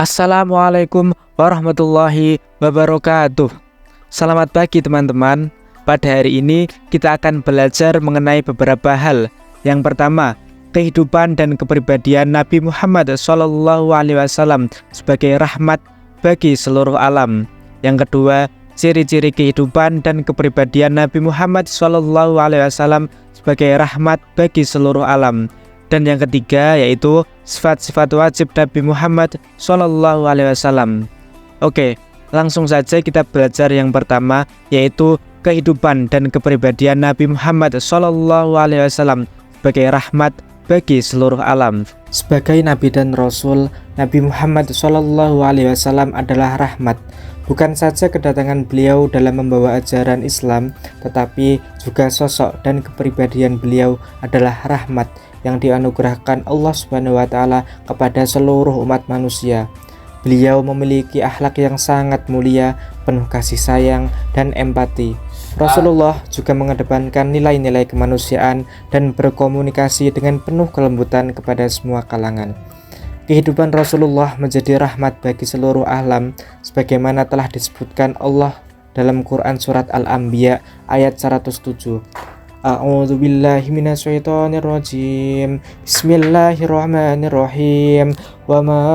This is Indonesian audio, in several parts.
Assalamualaikum warahmatullahi wabarakatuh. Selamat pagi teman-teman. Pada hari ini kita akan belajar mengenai beberapa hal. Yang pertama, kehidupan dan kepribadian Nabi Muhammad SAW sebagai rahmat bagi seluruh alam. Yang kedua, ciri-ciri kehidupan dan kepribadian Nabi Muhammad SAW sebagai rahmat bagi seluruh alam. Dan yang ketiga yaitu sifat-sifat wajib Nabi Muhammad SAW. Oke, langsung saja kita belajar yang pertama yaitu kehidupan dan kepribadian Nabi Muhammad SAW sebagai rahmat bagi seluruh alam. Sebagai Nabi dan Rasul, Nabi Muhammad SAW adalah rahmat. Bukan saja kedatangan beliau dalam membawa ajaran Islam, tetapi juga sosok dan kepribadian beliau adalah rahmat yang dianugerahkan Allah Subhanahu wa taala kepada seluruh umat manusia. Beliau memiliki akhlak yang sangat mulia, penuh kasih sayang dan empati. Rasulullah juga mengedepankan nilai-nilai kemanusiaan dan berkomunikasi dengan penuh kelembutan kepada semua kalangan. Kehidupan Rasulullah menjadi rahmat bagi seluruh alam sebagaimana telah disebutkan Allah dalam Quran surat Al-Anbiya ayat 107. A'udzu billahi minasyaitonir rajim. Bismillahirrahmanirrahim. Wa ma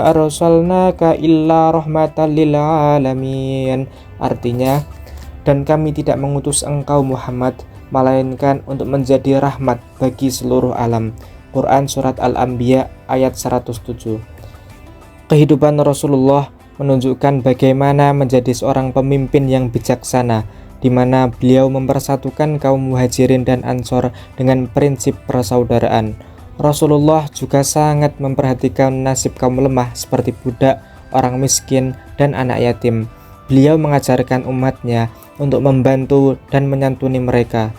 arsalnaka illa rahmatan lil alamin. Artinya, dan kami tidak mengutus engkau Muhammad melainkan untuk menjadi rahmat bagi seluruh alam. Quran surat Al-Anbiya ayat 107. Kehidupan Rasulullah menunjukkan bagaimana menjadi seorang pemimpin yang bijaksana, di mana beliau mempersatukan kaum muhajirin dan ansor dengan prinsip persaudaraan. Rasulullah juga sangat memperhatikan nasib kaum lemah seperti budak, orang miskin, dan anak yatim. Beliau mengajarkan umatnya untuk membantu dan menyantuni mereka.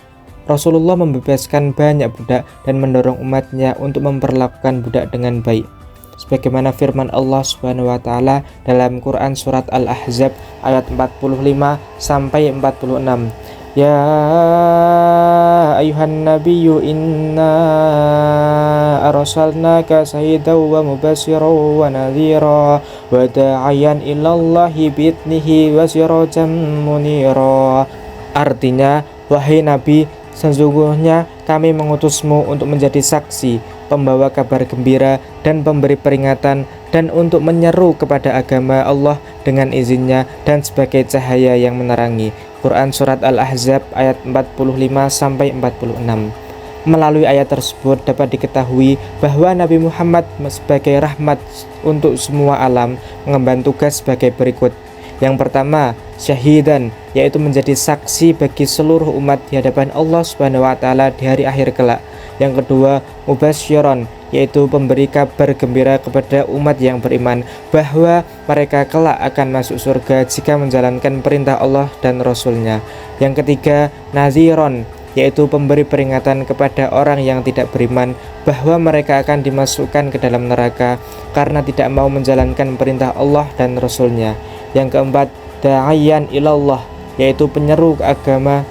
Rasulullah membebaskan banyak budak dan mendorong umatnya untuk memperlakukan budak dengan baik. Sebagaimana firman Allah Subhanahu wa taala dalam Quran surat Al-Ahzab ayat 45 sampai 46. Ya ayuhan nabiyyu inna arsalnaka syahidan wa mubasyiran wa nadhira wa da'iyan ilallahi bi'idnihi wa sirajan munira. Artinya, wahai Nabi, sesungguhnya kami mengutusmu untuk menjadi saksi, pembawa kabar gembira dan pemberi peringatan, dan untuk menyeru kepada agama Allah dengan izinnya dan sebagai cahaya yang menerangi. Quran surat Al-Ahzab ayat 45-46. Melalui ayat tersebut dapat diketahui bahwa Nabi Muhammad sebagai rahmat untuk semua alam mengemban tugas sebagai berikut. Yang pertama, syahidan, yaitu menjadi saksi bagi seluruh umat di hadapan Allah Subhanahu wa taala di hari akhir kelak. Yang kedua, mubasyiran, yaitu pemberi kabar gembira kepada umat yang beriman bahwa mereka kelak akan masuk surga jika menjalankan perintah Allah dan Rasul-Nya. Yang ketiga, nadhiran, yaitu pemberi peringatan kepada orang yang tidak beriman bahwa mereka akan dimasukkan ke dalam neraka karena tidak mau menjalankan perintah Allah dan Rasul-Nya. Yang keempat, da'iyan ilallah, yaitu penyeru agama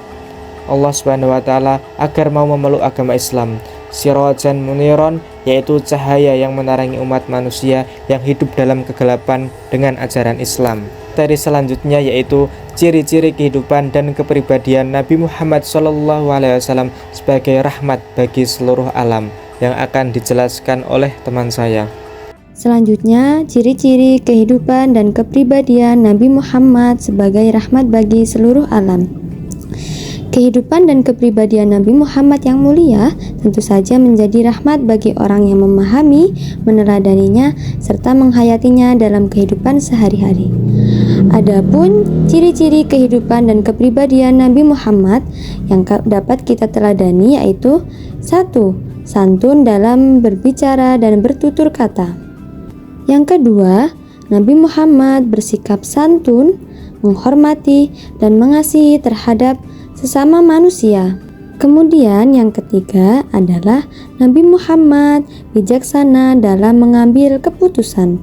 Allah Subhanahu wa taala agar mau memeluk agama Islam. Sirajan muniron, yaitu cahaya yang menerangi umat manusia yang hidup dalam kegelapan dengan ajaran Islam. Materi selanjutnya yaitu ciri-ciri kehidupan dan kepribadian Nabi Muhammad SAW sebagai rahmat bagi seluruh alam yang akan dijelaskan oleh teman saya. Selanjutnya, ciri-ciri kehidupan dan kepribadian Nabi Muhammad sebagai rahmat bagi seluruh alam. Kehidupan dan kepribadian Nabi Muhammad yang mulia tentu saja menjadi rahmat bagi orang yang memahami, meneladaninya, serta menghayatinya dalam kehidupan sehari-hari. Adapun ciri-ciri kehidupan dan kepribadian Nabi Muhammad yang dapat kita teladani yaitu 1. Santun dalam berbicara dan bertutur kata. Yang kedua, Nabi Muhammad bersikap santun, menghormati, dan mengasihi terhadap sesama manusia. Kemudian yang ketiga adalah Nabi Muhammad bijaksana dalam mengambil keputusan.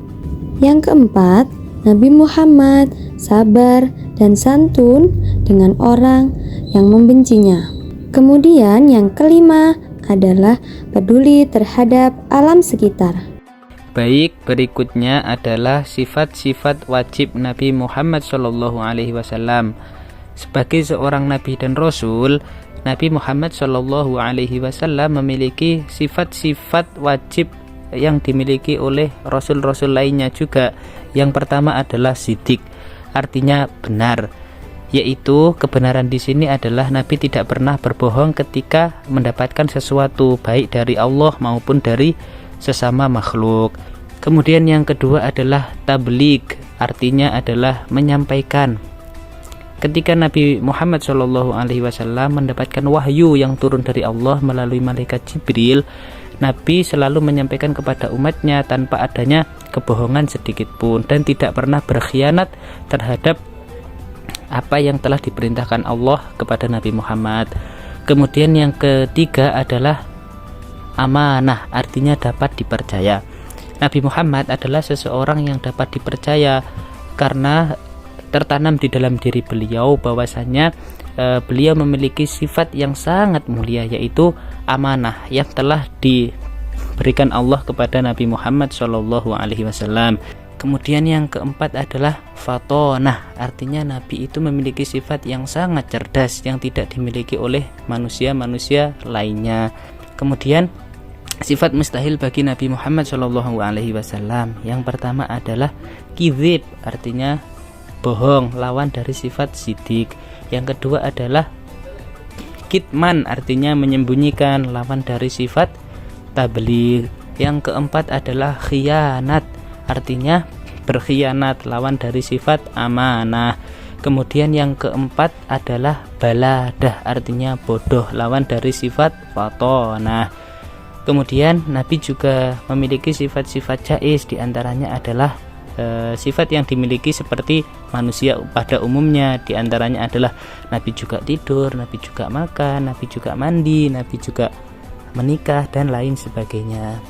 Yang keempat, Nabi Muhammad sabar dan santun dengan orang yang membencinya. Kemudian yang kelima adalah peduli terhadap alam sekitar. Baik, berikutnya adalah sifat-sifat wajib Nabi Muhammad SAW. Sebagai seorang nabi dan rasul, Nabi Muhammad SAW memiliki sifat-sifat wajib yang dimiliki oleh rasul-rasul lainnya juga. Yang pertama adalah sidik, artinya benar, yaitu kebenaran di sini adalah Nabi tidak pernah berbohong ketika mendapatkan sesuatu, baik dari Allah maupun dari sesama makhluk. Kemudian yang kedua adalah tabligh, artinya adalah menyampaikan. Ketika Nabi Muhammad SAW mendapatkan wahyu yang turun dari Allah melalui malaikat Jibril, Nabi selalu menyampaikan kepada umatnya tanpa adanya kebohongan sedikit pun, dan tidak pernah berkhianat terhadap apa yang telah diperintahkan Allah kepada Nabi Muhammad. Kemudian yang ketiga adalah amanah, artinya dapat dipercaya. Nabi Muhammad adalah seseorang yang dapat dipercaya karena tertanam di dalam diri beliau bahwasanya beliau memiliki sifat yang sangat mulia, yaitu amanah yang telah diberikan Allah kepada Nabi Muhammad SAW. Kemudian yang keempat adalah fatonah, artinya Nabi itu memiliki sifat yang sangat cerdas yang tidak dimiliki oleh manusia-manusia lainnya. Kemudian sifat mustahil bagi Nabi Muhammad SAW, yang pertama adalah kizib, artinya bohong, lawan dari sifat sidik. Yang kedua adalah kitman, artinya menyembunyikan, lawan dari sifat tabligh. Yang keempat adalah khianat, artinya berkhianat, lawan dari sifat amanah. Kemudian yang keempat adalah baladah, artinya bodoh, lawan dari sifat fatonah. Kemudian Nabi juga memiliki sifat-sifat jaiz, diantaranya adalah sifat yang dimiliki seperti manusia pada umumnya. Diantaranya adalah Nabi juga tidur, Nabi juga makan, Nabi juga mandi, Nabi juga menikah, dan lain sebagainya.